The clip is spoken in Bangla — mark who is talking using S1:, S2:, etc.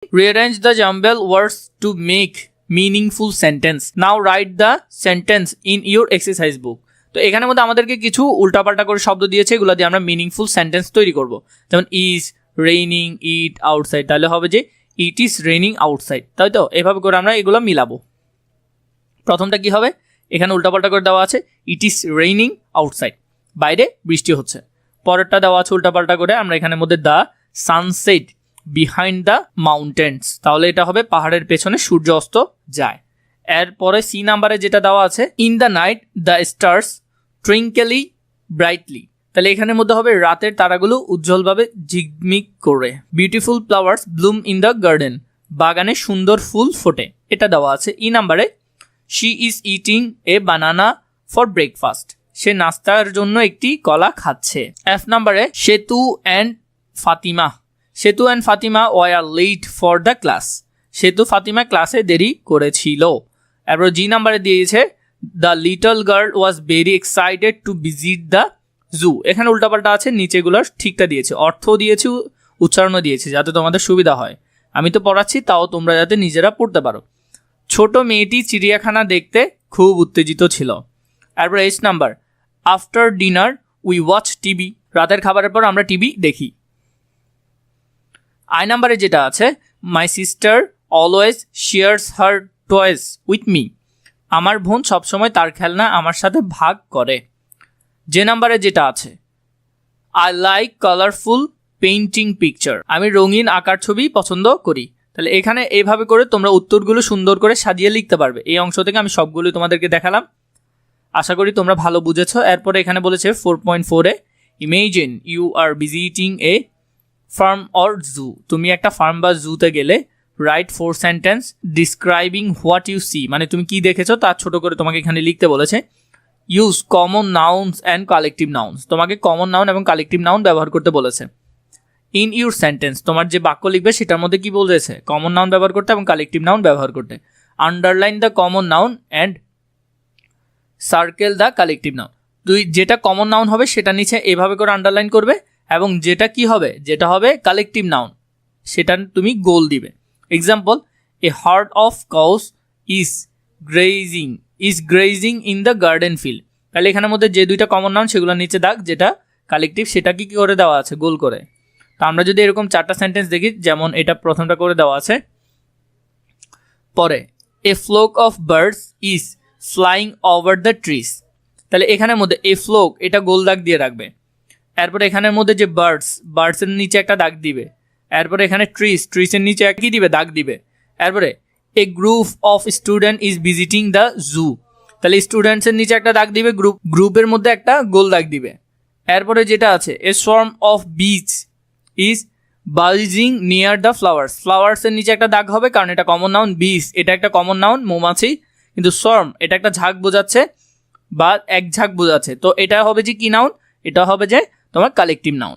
S1: rearrange the jumbled words to make meaningful sentence. Now write the sentence in your exercise book. তো এখানের মধ্যে আমাদেরকে কিছু উল্টাপাল্টা করে শব্দ দিয়েছে, এগুলো দিয়ে আমরা মিনিংফুল সেন্টেন্স তৈরি করব। যেমন ইজ রেইনিং ইট আউটসাইড, তাহলে হবে যে ইট ইজ রেইনিং আউটসাইড, তাই তো? এভাবে করে আমরা এগুলো মিলাবো। প্রথমটা কি হবে, এখানে উল্টাপাল্টা করে দেওয়া আছে ইট ইজ রেইনিং আউটসাইড, বাইরে বৃষ্টি হচ্ছে। পরেরটা দেওয়া আছে উল্টাপাল্টা করে, আমরা এখানের মধ্যে the sunset behind the mountains, তাহলে এটা হবে পাহাড়ের পেছনে সূর্য অস্ত যায়। এরপরে সি নাম্বারে যেটা দেওয়া আছে in the night the stars twinkle brightly, তাহলে এখানের মধ্যে হবে রাতের তারাগুলো উজ্জ্বলভাবে ঝিকমিক করে। Beautiful flowers bloom in the garden, বাগানে সুন্দর ফুল ফোটে, এটা দেওয়া আছে। ই নাম্বারে she is eating a banana for breakfast, সে নাস্তার জন্য একটি কলা খাচ্ছে। এফ নাম্বারে সেতু and Fatima, Setu and Fatima were late for the class, Setu Fatima ক্লাসে দেরি করেছিল। এরপর জি নাম্বারে দিয়েছে the little girl was very excited to visit the zoo, এখানে উল্টাপাল্টা আছে, নিচেগুলোর ঠিকটা দিয়েছে, অর্থও দিয়েছে উচ্চারণও দিয়েছে যাতে তোমাদের সুবিধা হয়। আমি তো পড়াচ্ছি, তাও তোমরা যাতে নিজেরা পড়তে পারো। ছোট মেয়েটি চিড়িয়াখানা দেখতে খুব উত্তেজিত ছিল। এরপর H number after dinner we watch TV, রাতের খাবারের পর আমরা টিভি দেখি। আই নাম্বারে যেটা আছে my sister always shares her toys with me, আমার বোন সবসময় তার খেলনা আমার সাথে ভাগ করে। যে নাম্বারে যেটা আছে I like colourful painting picture, আমি রঙিন আঁকার ছবি পছন্দ করি। তাহলে এখানে এইভাবে করে তোমরা উত্তরগুলো সুন্দর করে সাজিয়ে লিখতে পারবে। এই অংশ থেকে আমি সবগুলোই তোমাদেরকে দেখালাম, আশা করি তোমরা ভালো বুঝেছো। এরপরে এখানে বলেছে 4.4-এ imagine you are visiting a farm or zoo, তুমি একটা ফার্ম বা জুতে গেলে write 4 sentence describing what you see, মানে তুমি কি দেখেছো তার ছোট করে তোমাকে এখানে লিখতে বলেছে। Use common nouns and collective nouns, তোমাকে কমন নাউন এবং কালেকটিভ নাউন ব্যবহার করতে বলেছে। ইন ইউর সেন্টেন্স, তোমার যে বাক্য লিখবে সেটার মধ্যে কি বলেছে, কমন নাউন ব্যবহার করতে এবং কালেকটিভ নাউন ব্যবহার করতে। Underline the common noun and circle the collective noun, তুই যেটা কমন নাউন হবে সেটা নিচে এভাবে করে আন্ডারলাইন করবে, এবং যেটা কি হবে, যেটা হবে কালেকটিভ নাউন সেটা তুমি গোল দিবে। Example A hard of cows is grazing in the garden field, তাহলে এখানের মধ্যে যে দুইটা কমন নাউন সেগুলো নিচে দাগ, যেটা কালেকটিভ সেটা কি করে দেওয়া আছে, গোল করে। তো আমরা যদি এরকম 4টা সেন্টেন্স দেখি, যেমন এটা প্রথমটা করে দেওয়া আছে, পরে a flock of birds is flying over the trees, তাহলে এখানের মধ্যে এ ফ্লোক এটা গোল দাগ দিয়ে রাখবে। এরপরে এখানের মধ্যে যে বার্ডসের নিচে একটা দাগ দিবে। এরপরে এখানে ট্রিজের নিচে কি দিবে, দাগ দিবে। এরপরে a group of student is visiting the zoo, তাহলে স্টুডেন্টসের নিচে একটা দাগ দিবে, গ্রুপের মধ্যে একটা গোল দাগ দিবে। এরপরে যেটা আছে a swarm of bees is buzzing near the ফ্লাওয়ার্সের নিচে একটা দাগ হবে, কারণ এটা কমন নাউন। বিচ এটা একটা কমন নাউন, মৌমাছি, কিন্তু সোয়ার্ম এটা একটা ঝাঁক বোঝাচ্ছে বা এক ঝাঁক বোঝাচ্ছে, তো এটা হবে যে কি নাউন, এটা হবে যে তোমার কালেকটিভ নাউন।